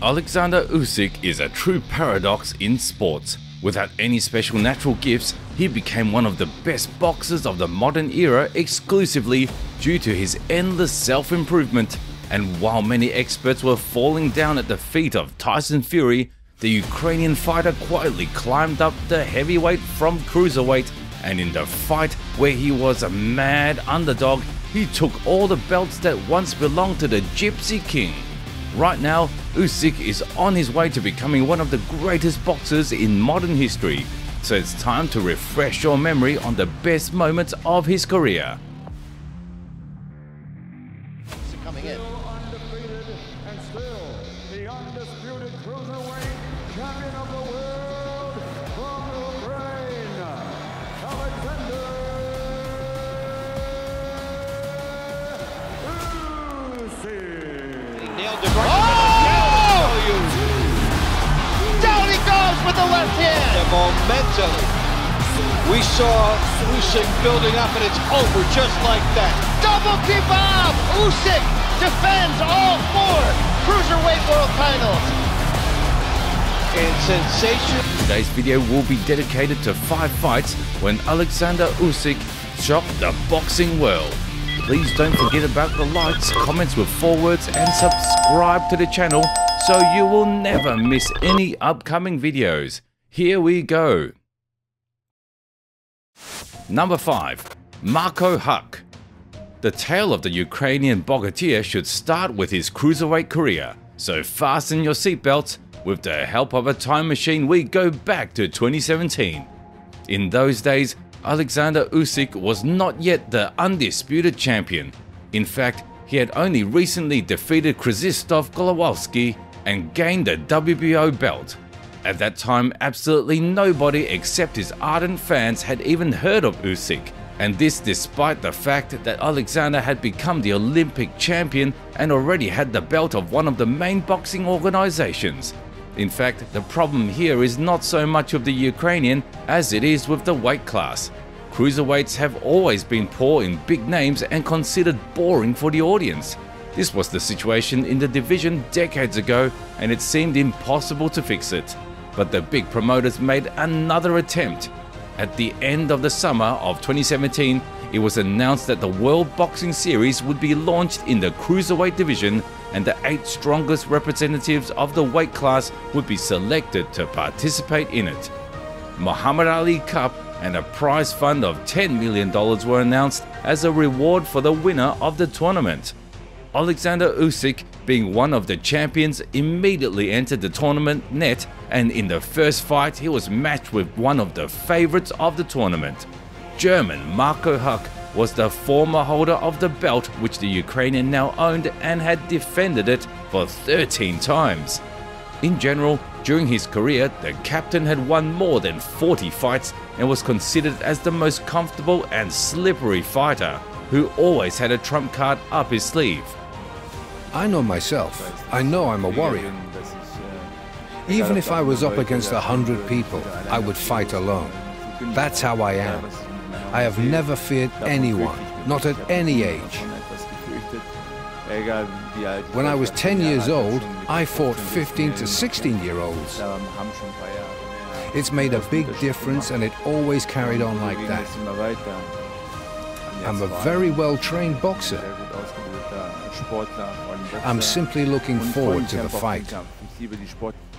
Oleksandr Usyk is a true paradox in sports. Without any special natural gifts, he became one of the best boxers of the modern era exclusively due to his endless self-improvement. And while many experts were falling down at the feet of Tyson Fury, the Ukrainian fighter quietly climbed up the heavyweight from cruiserweight, and in the fight where he was a mad underdog, he took all the belts that once belonged to the Gypsy King. Right now, Usyk is on his way to becoming one of the greatest boxers in modern history, so it's time to refresh your memory on the best moments of his career. Coming in. Undefeated and still the undisputed cruiserweight champion of the world from Ukraine, Oleksandr Usyk. He nailed it right. Down he goes with the left hand. The momentum. We saw Usyk building up, and it's over just like that. Double kebab! Usyk defends all 4 cruiserweight world titles. And sensation. Today's video will be dedicated to 5 fights when Oleksandr Usyk shocked the boxing world. Please don't forget about the likes, comments with forwards, and subscribe to the channel so you will never miss any upcoming videos. Here we go. Number 5. Marko Huck. The tale of the Ukrainian boxer should start with his cruiserweight career, so fasten your seatbelts. With the help of a time machine, we go back to 2017. In those days, Oleksandr Usyk was not yet the undisputed champion. In fact, he had only recently defeated Krzysztof Kowalski and gained the WBO belt. At that time, absolutely nobody except his ardent fans had even heard of Usyk, and this despite the fact that Oleksandr had become the Olympic champion and already had the belt of one of the main boxing organizations. In fact, the problem here is not so much of the Ukrainian as it is with the weight class. Cruiserweights have always been poor in big names and considered boring for the audience. This was the situation in the division decades ago, and it seemed impossible to fix it. But the big promoters made another attempt. At the end of the summer of 2017, it was announced that the World Boxing Series would be launched in the cruiserweight division, and the 8 strongest representatives of the weight class would be selected to participate in it. Muhammad Ali Cup and a prize fund of $10 million were announced as a reward for the winner of the tournament. Oleksandr Usyk, being one of the champions, immediately entered the tournament net, and in the first fight he was matched with one of the favorites of the tournament. German Marko Huck was the former holder of the belt, which the Ukrainian now owned and had defended it for 13 times. In general, during his career, the captain had won more than 40 fights and was considered as the most comfortable and slippery fighter, who always had a trump card up his sleeve. I know myself. I know I'm a warrior. Even if I was up against 100 people, I would fight alone. That's how I am. I have never feared anyone, not at any age. When I was 10 years old, I fought 15 to 16-year-olds. It's made a big difference, and it always carried on like that. I'm a very well-trained boxer. I'm simply looking forward to the fight.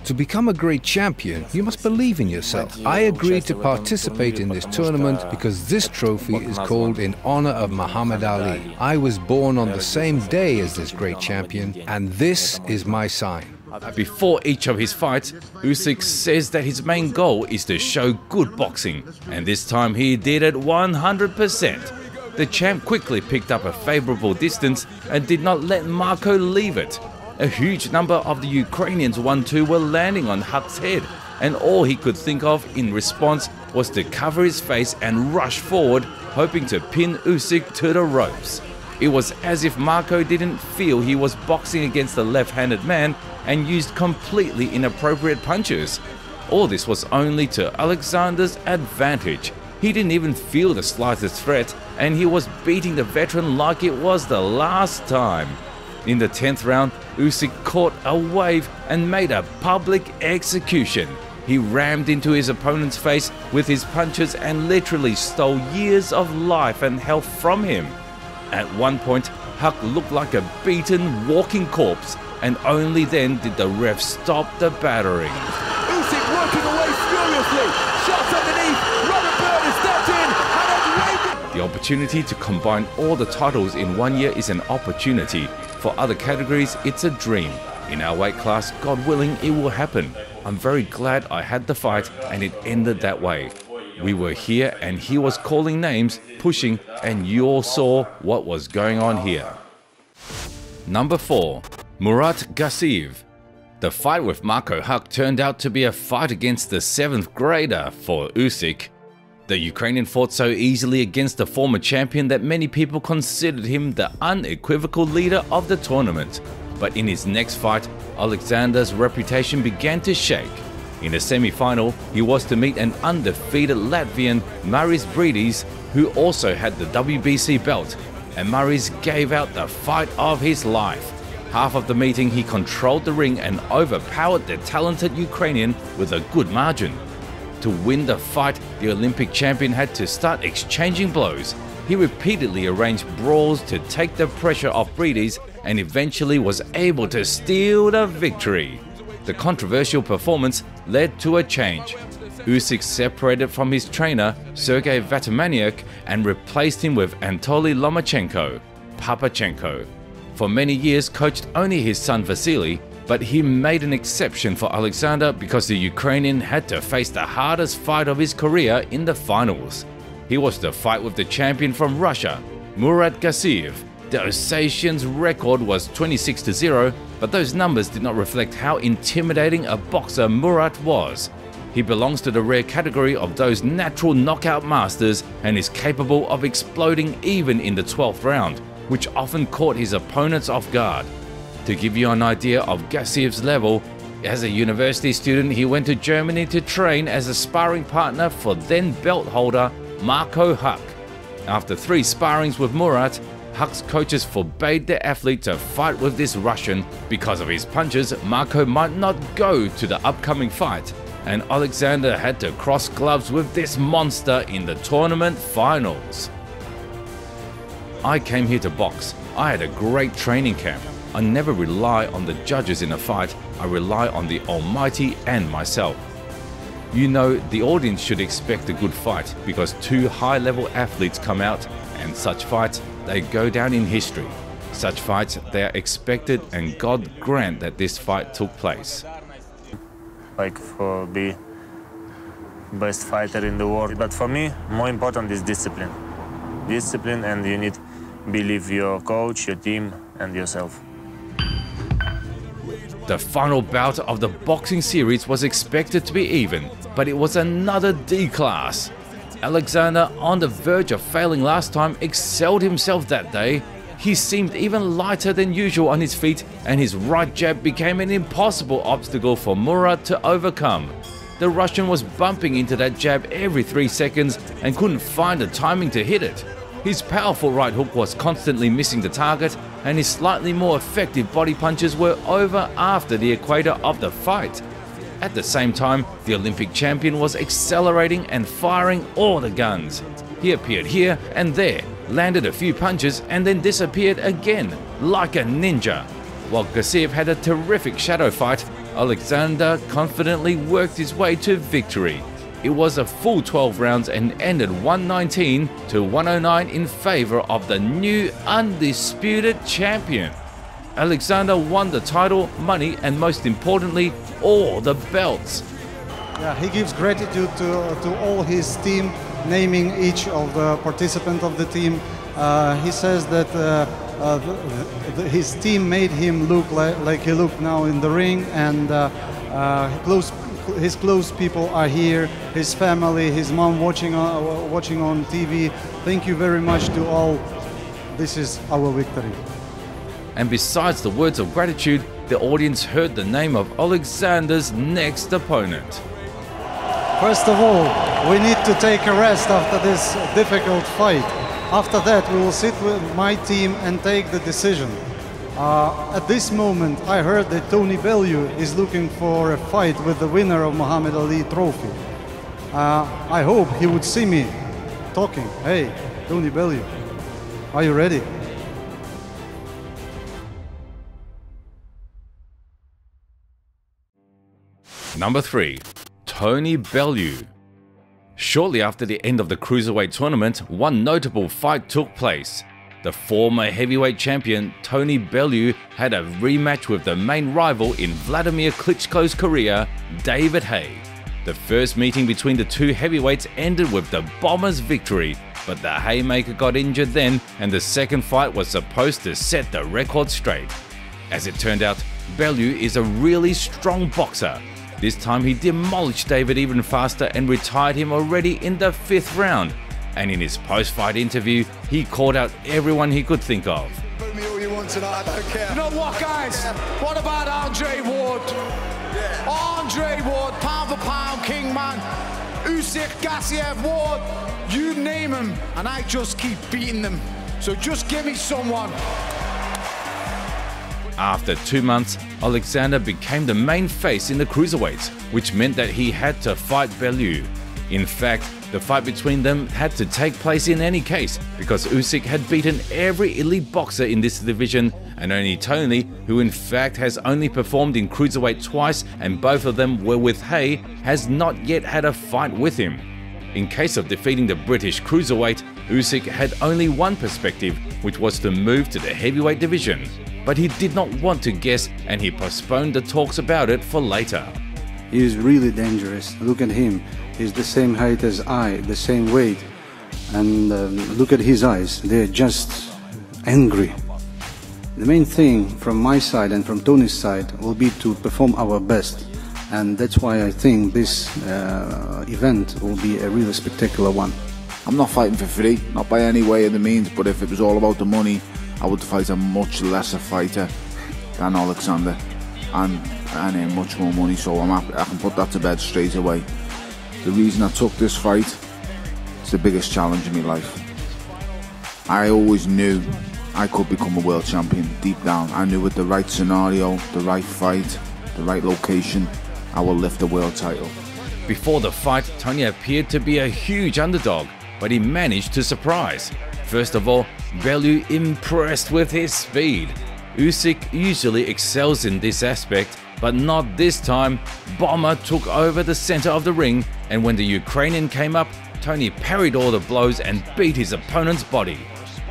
To become a great champion, you must believe in yourself. I agreed to participate in this tournament because this trophy is called in honor of Muhammad Ali. I was born on the same day as this great champion, and this is my sign. Before each of his fights, Usyk says that his main goal is to show good boxing, and this time he did it 100%. The champ quickly picked up a favorable distance and did not let Marko leave it. A huge number of the Ukrainians 1-2 were landing on Huck's head, and all he could think of in response was to cover his face and rush forward, hoping to pin Usyk to the ropes. It was as if Marko didn't feel he was boxing against a left-handed man and used completely inappropriate punches. All this was only to Oleksandr's advantage. He didn't even feel the slightest threat, and he was beating the veteran like it was the last time. In the 10th round, Usyk caught a wave and made a public execution. He rammed into his opponent's face with his punches and literally stole years of life and health from him. At one point, Huck looked like a beaten, walking corpse, and only then did the ref stop the battering. Usyk working away furiously. Shots underneath. Robert Byrne has stepped in and has laid The opportunity to combine all the titles in 1 year is an opportunity. For other categories, it's a dream. In our weight class, God willing, it will happen. I'm very glad I had the fight and it ended that way. We were here and he was calling names, pushing, and you all saw what was going on here. Number 4. Murat Gassiev. The fight with Marco Huck turned out to be a fight against the 7th grader for Usyk. The Ukrainian fought so easily against the former champion that many people considered him the unequivocal leader of the tournament. But in his next fight, Oleksandr's reputation began to shake. In the semi-final, he was to meet an undefeated Latvian, Maris Briedis, who also had the WBC belt, and Maris gave out the fight of his life. Half of the meeting, he controlled the ring and overpowered the talented Ukrainian with a good margin. To win the fight, the Olympic champion had to start exchanging blows. He repeatedly arranged brawls to take the pressure off Briedis and eventually was able to steal the victory. The controversial performance led to a change. Usyk separated from his trainer, Sergei Vatimaniuk, and replaced him with Anatoly Lomachenko, Papachenko. For many years coached only his son Vasily, but he made an exception for Oleksandr because the Ukrainian had to face the hardest fight of his career in the finals. He was to fight with the champion from Russia, Murat Gassiev. The Ossetian's record was 26-0, but those numbers did not reflect how intimidating a boxer Murat was. He belongs to the rare category of those natural knockout masters and is capable of exploding even in the 12th round, which often caught his opponents off guard. To give you an idea of Gassiev's level, as a university student he went to Germany to train as a sparring partner for then belt holder Marco Huck. After 3 sparrings with Murat, Huck's coaches forbade the athlete to fight with this Russian. Because of his punches, Marco might not go to the upcoming fight, and Oleksandr had to cross gloves with this monster in the tournament finals. I came here to box. I had a great training camp. I never rely on the judges in a fight, I rely on the Almighty and myself. You know, the audience should expect a good fight because 2 high-level athletes come out, and such fights, they go down in history. Such fights, they are expected, and God grant that this fight took place. Like for be best fighter in the world, but for me, more important is discipline. Discipline, and you need to believe your coach, your team, and yourself. The final bout of the boxing series was expected to be even, but it was another D-class. Oleksandr, on the verge of failing last time, excelled himself that day. He seemed even lighter than usual on his feet, and his right jab became an impossible obstacle for Murat to overcome. The Russian was bumping into that jab every 3 seconds and couldn't find the timing to hit it. His powerful right hook was constantly missing the target, and his slightly more effective body punches were over after the equator of the fight. At the same time, the Olympic champion was accelerating and firing all the guns. He appeared here and there, landed a few punches, and then disappeared again, like a ninja. While Gassiev had a terrific shadow fight, Oleksandr confidently worked his way to victory. It was a full 12 rounds and ended 119-109 in favor of the new undisputed champion. Oleksandr won the title, money, and most importantly, all the belts. Yeah, he gives gratitude to all his team, naming each of the participants of the team. He says that his team made him look like he looked now in the ring, and his close people are here, his family, his mom watching on TV. Thank you very much to all. This is our victory. And besides the words of gratitude, the audience heard the name of Oleksandr's next opponent. First of all, we need to take a rest after this difficult fight. After that, we will sit with my team and take the decision. At this moment, I heard that Tony Bellew is looking for a fight with the winner of Muhammad Ali trophy. I hope he would see me talking. Hey, Tony Bellew, are you ready? Number 3. Tony Bellew. Shortly after the end of the cruiserweight tournament, one notable fight took place. The former heavyweight champion Tony Bellew had a rematch with the main rival in Vladimir Klitschko's career, David Haye. The first meeting between the two heavyweights ended with the Bomber's victory, but the Haymaker got injured then, and the second fight was supposed to set the record straight. As it turned out, Bellew is a really strong boxer. This time he demolished David even faster and retired him already in the 5th round. And in his post-fight interview, he called out everyone he could think of. Boo me all you want tonight, I don't care. You know what, guys? What about Andre Ward? Andre Ward, pound for pound, king man. Usyk, Gassiev, Ward, you name them, and I just keep beating them. So just give me someone. After 2 months, Oleksandr became the main face in the cruiserweights, which meant that he had to fight Bellew. In fact, the fight between them had to take place in any case, because Usyk had beaten every elite boxer in this division, and only Tony, who in fact has only performed in cruiserweight twice and both of them were with Haye, has not yet had a fight with him. In case of defeating the British cruiserweight, Usyk had only one perspective, which was to move to the heavyweight division. But he did not want to guess, and he postponed the talks about it for later. He is really dangerous. Look at him. He's the same height as I, the same weight. And look at his eyes. They're just angry. The main thing from my side and from Tony's side will be to perform our best. And that's why I think this event will be a really spectacular one. I'm not fighting for free, not by any way of the means, but if it was all about the money, I would fight a much lesser fighter than Oleksandr and earn much more money, so I can put that to bed straight away. The reason I took this fight is the biggest challenge in my life. I always knew I could become a world champion deep down. I knew with the right scenario, the right fight, the right location, I will lift the world title. Before the fight, Tony appeared to be a huge underdog, but he managed to surprise. First of all, Bellew impressed with his speed. Usyk usually excels in this aspect, but not this time. Bomber took over the center of the ring, and when the Ukrainian came up, Tony parried all the blows and beat his opponent's body.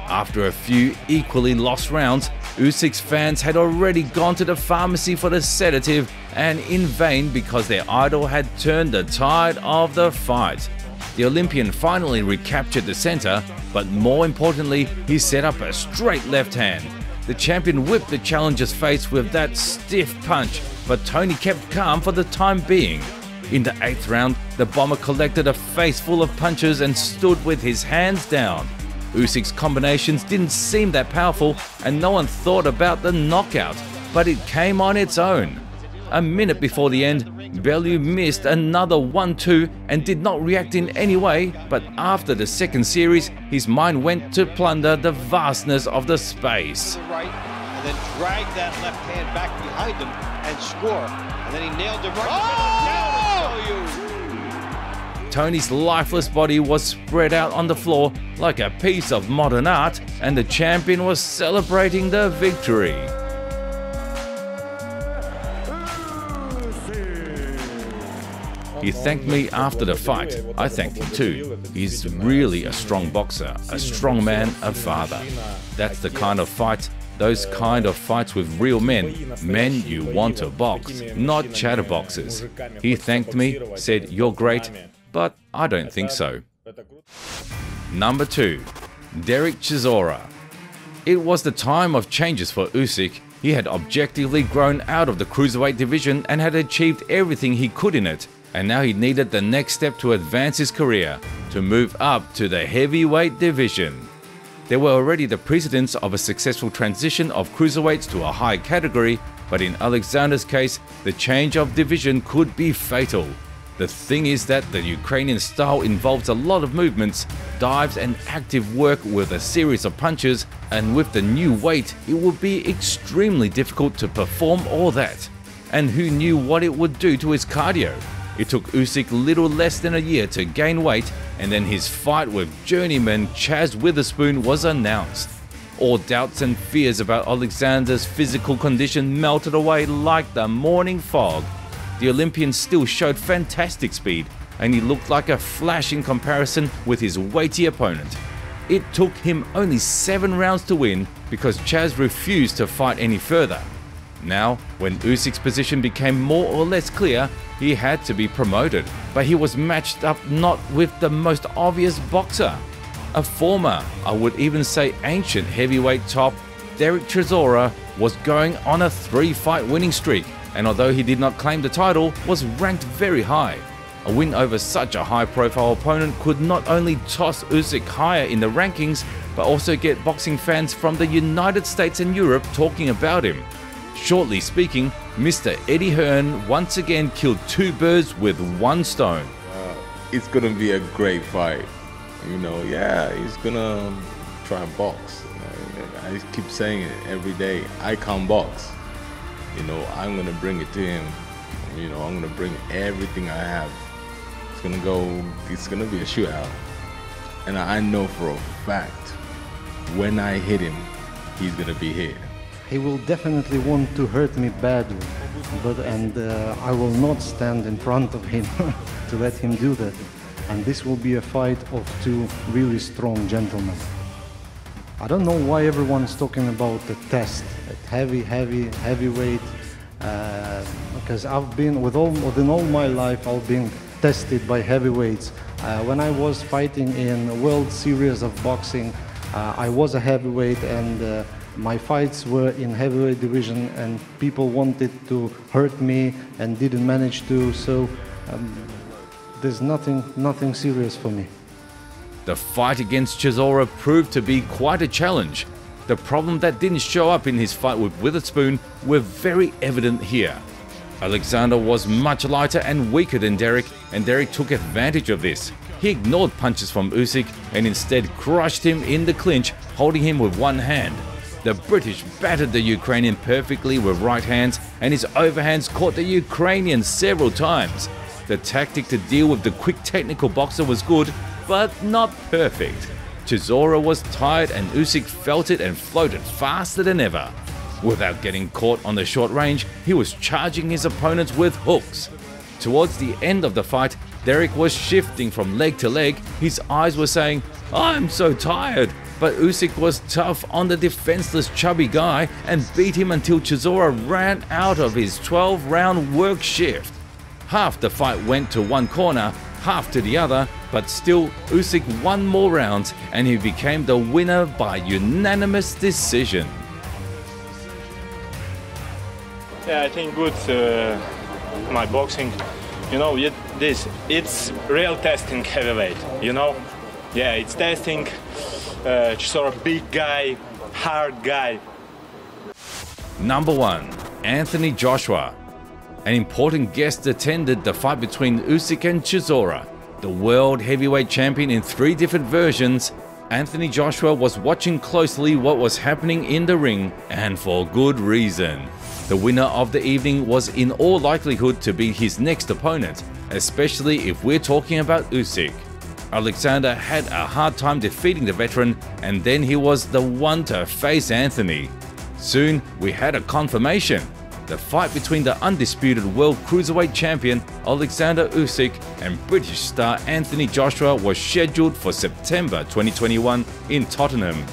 After a few equally lost rounds, Usyk's fans had already gone to the pharmacy for the sedative, and in vain, because their idol had turned the tide of the fight. The Olympian finally recaptured the center, but more importantly, he set up a straight left hand. The champion whipped the challenger's face with that stiff punch, but Tony kept calm for the time being. In the 8th round, the Bomber collected a face full of punches and stood with his hands down. Usyk's combinations didn't seem that powerful, and no one thought about the knockout, but it came on its own. A minute before the end, Bellew missed another 1-2 and did not react in any way, but after the second series, his mind went to plunder the vastness of the space. Right, and then drag that left hand back behind him and score. And then he nailed it right in the middle. Now to show you. Tony's lifeless body was spread out on the floor like a piece of modern art, and the champion was celebrating the victory. He thanked me after the fight. I thanked him too. He's really a strong boxer, a strong man, a father. That's the kind of fight, those kind of fights with real men, men you want to box, not chatterboxers. He thanked me, said, "You're great," but I don't think so. Number 2. DERECK CHISORA. It was the time of changes for Usyk. He had objectively grown out of the cruiserweight division and had achieved everything he could in it. And now he needed the next step to advance his career, to move up to the heavyweight division. There were already the precedents of a successful transition of cruiserweights to a high category, but in Oleksandr's case, the change of division could be fatal. The thing is that the Ukrainian style involves a lot of movements, dives and active work with a series of punches, and with the new weight it would be extremely difficult to perform all that. And who knew what it would do to his cardio? It took Usyk little less than a year to gain weight, and then his fight with journeyman Chaz Witherspoon was announced. All doubts and fears about Oleksandr's physical condition melted away like the morning fog. The Olympian still showed fantastic speed, and he looked like a flash in comparison with his weighty opponent. It took him only 7 rounds to win because Chaz refused to fight any further. Now, when Usyk's position became more or less clear, he had to be promoted, but he was matched up not with the most obvious boxer. A former, I would even say ancient heavyweight top, DERECK CHISORA, was going on a 3-fight winning streak, and although he did not claim the title, was ranked very high. A win over such a high-profile opponent could not only toss Usyk higher in the rankings, but also get boxing fans from the United States and Europe talking about him. Shortly speaking, Mr. Eddie Hearn once again killed 2 birds with 1 stone. It's gonna be a great fight. You know, yeah, he's gonna try and box. I keep saying it every day. I can't box. You know, I'm gonna bring it to him. You know, I'm gonna bring everything I have. It's gonna be a shootout. And I know for a fact, when I hit him, he's gonna be hit. He will definitely want to hurt me badly, and I will not stand in front of him to let him do that. And this will be a fight of 2 really strong gentlemen. I don't know why everyone's talking about the test at heavyweight, because I've been within all my life I've been tested by heavyweights. When I was fighting in World Series of Boxing, I was a heavyweight, and my fights were in heavyweight division, and people wanted to hurt me and didn't manage to, so there's nothing serious for me. The fight against CHISORA proved to be quite a challenge. The problem that didn't show up in his fight with Witherspoon were very evident here. Oleksandr was much lighter and weaker than DERECK, and DERECK took advantage of this. He ignored punches from Usyk and instead crushed him in the clinch, holding him with 1 hand. The British battered the Ukrainian perfectly with right hands, and his overhands caught the Ukrainian several times. The tactic to deal with the quick technical boxer was good, but not perfect. CHISORA was tired, and Usyk felt it and floated faster than ever. Without getting caught on the short range, he was charging his opponents with hooks. Towards the end of the fight, DERECK was shifting from leg to leg. His eyes were saying, "I'm so tired." But Usyk was tough on the defenseless chubby guy and beat him until CHISORA ran out of his 12-round work shift. Half the fight went to one corner, half to the other, but still Usyk won more rounds, and he became the winner by unanimous decision. Yeah, I think good my boxing, you know, it's real testing heavyweight, you know. Yeah, it's testing. CHISORA big guy, hard guy. Number 1. Anthony Joshua. An important guest attended the fight between Usyk and CHISORA. The world heavyweight champion in 3 different versions, Anthony Joshua was watching closely what was happening in the ring, and for good reason. The winner of the evening was in all likelihood to be his next opponent, especially if we're talking about Usyk. Oleksandr had a hard time defeating the veteran, and then he was the one to face Anthony. Soon, we had a confirmation. The fight between the undisputed world cruiserweight champion Oleksandr Usyk and British star Anthony Joshua was scheduled for September 2021 in Tottenham.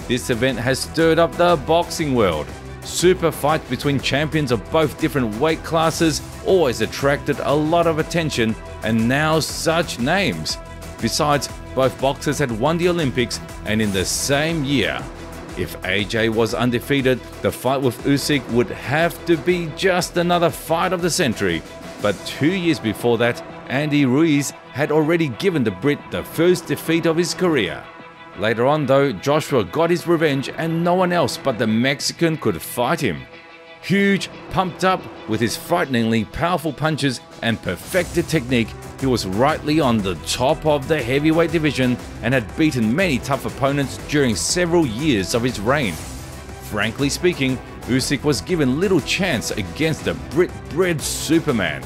This event has stirred up the boxing world. Super fights between champions of both different weight classes always attracted a lot of attention, and now such names. Besides, both boxers had won the Olympics, and in the same year. If AJ was undefeated, the fight with Usyk would have to be just another fight of the century. But 2 years before that, Andy Ruiz had already given the Brit the first defeat of his career. Later on though, Joshua got his revenge, and no one else but the Mexican could fight him. Huge, pumped up, with his frighteningly powerful punches and perfected technique, he was rightly on the top of the heavyweight division and had beaten many tough opponents during several years of his reign. Frankly speaking, Usyk was given little chance against the Brit-bred Superman.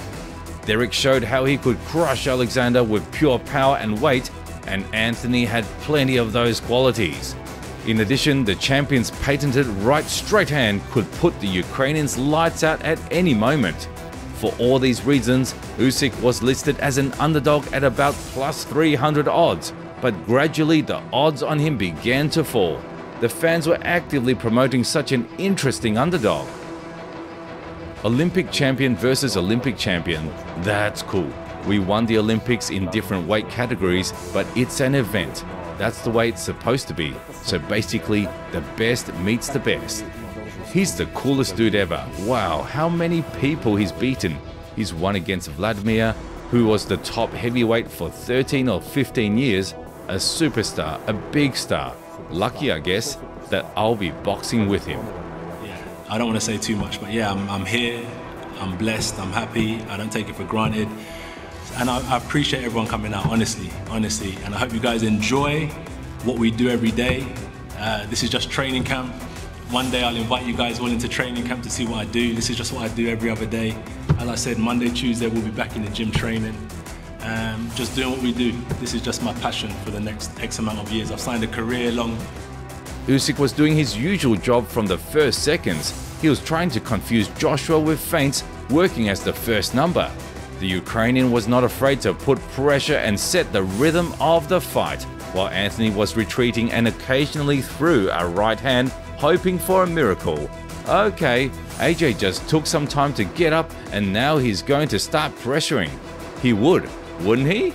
DERECK showed how he could crush Oleksandr with pure power and weight, and Anthony had plenty of those qualities. In addition, the champion's patented right straight hand could put the Ukrainians lights out at any moment. For all these reasons, Usyk was listed as an underdog at about plus 300 odds, but gradually the odds on him began to fall. The fans were actively promoting such an interesting underdog. Olympic champion versus Olympic champion, that's cool. We won the Olympics in different weight categories, but it's an event. That's the way it's supposed to be. So basically, the best meets the best. He's the coolest dude ever. Wow, how many people he's beaten. He's won against Vladimir, who was the top heavyweight for 13 or 15 years, a superstar, a big star. Lucky, I guess, that I'll be boxing with him. Yeah, I don't want to say too much, but yeah, I'm here, I'm blessed, I'm happy, I don't take it for granted. And I appreciate everyone coming out, honestly. And I hope you guys enjoy what we do every day. This is just training camp. One day I'll invite you guys all into training camp to see what I do. This is just what I do every other day. As I said, Monday, Tuesday, we'll be back in the gym training. Just doing what we do. This is just my passion for the next X amount of years. I've signed a career long. Usyk was doing his usual job from the first seconds. He was trying to confuse Joshua with feints, working as the first number. The Ukrainian was not afraid to put pressure and set the rhythm of the fight, while Anthony was retreating and occasionally threw a right hand, hoping for a miracle. Okay, AJ just took some time to get up and now he's going to start pressuring. He would, wouldn't he?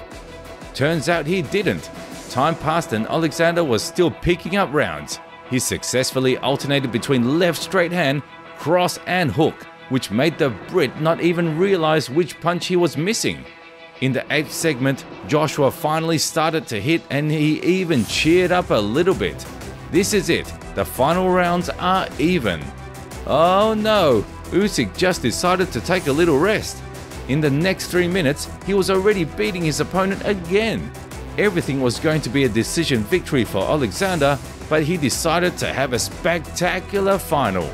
Turns out he didn't. Time passed and Oleksandr was still picking up rounds. He successfully alternated between left straight hand, cross and hook, which made the Brit not even realize which punch he was missing. In the 8th segment, Joshua finally started to hit and he even cheered up a little bit. This is it, the final rounds are even. Oh no, Usyk just decided to take a little rest. In the next 3 minutes, he was already beating his opponent again. Everything was going to be a decision victory for Oleksandr, but he decided to have a spectacular final.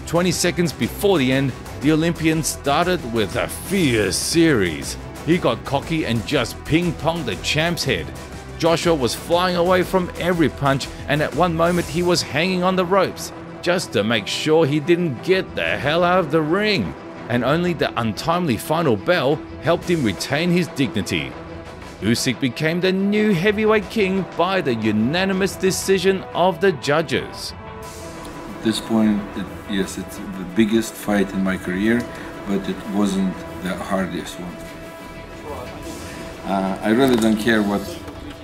20 seconds before the end, the Olympian started with a fierce series. He got cocky and just ping-ponged the champ's head. Joshua was flying away from every punch and at one moment he was hanging on the ropes, just to make sure he didn't get the hell out of the ring. And only the untimely final bell helped him retain his dignity. Usyk became the new heavyweight king by the unanimous decision of the judges. At this point, yes, it's the biggest fight in my career, but it wasn't the hardest one. I really don't care what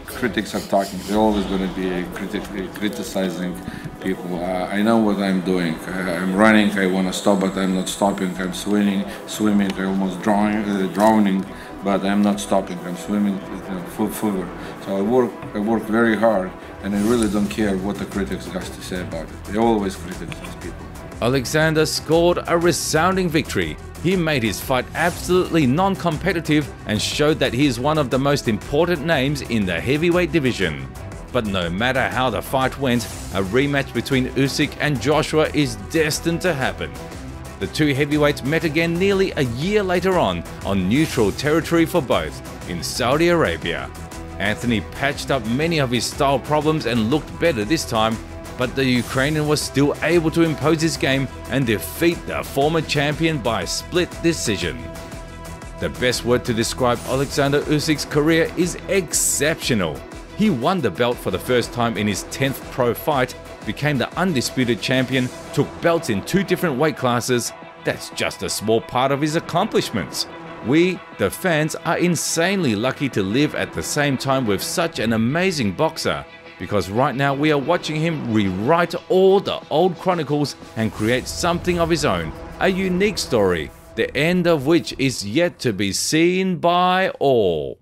critics are talking. They're always going to be criticizing people. I know what I'm doing. I'm running, I want to stop, but I'm not stopping. I'm swimming, I'm almost drowning, but I'm not stopping. I'm swimming full forward. So I work very hard, and I really don't care what the critics have to say about it. They always criticize people. Oleksandr scored a resounding victory. He made his fight absolutely non-competitive and showed that he is one of the most important names in the heavyweight division. But no matter how the fight went, a rematch between Usyk and Joshua is destined to happen. The two heavyweights met again nearly a year later on neutral territory for both, in Saudi Arabia. Anthony patched up many of his style problems and looked better this time, but the Ukrainian was still able to impose his game and defeat the former champion by a split decision. The best word to describe Oleksandr Usyk's career is exceptional. He won the belt for the first time in his 10th pro fight, became the undisputed champion, took belts in 2 different weight classes. That's just a small part of his accomplishments. We, the fans, are insanely lucky to live at the same time with such an amazing boxer, because right now we are watching him rewrite all the old chronicles and create something of his own, a unique story, the end of which is yet to be seen by all.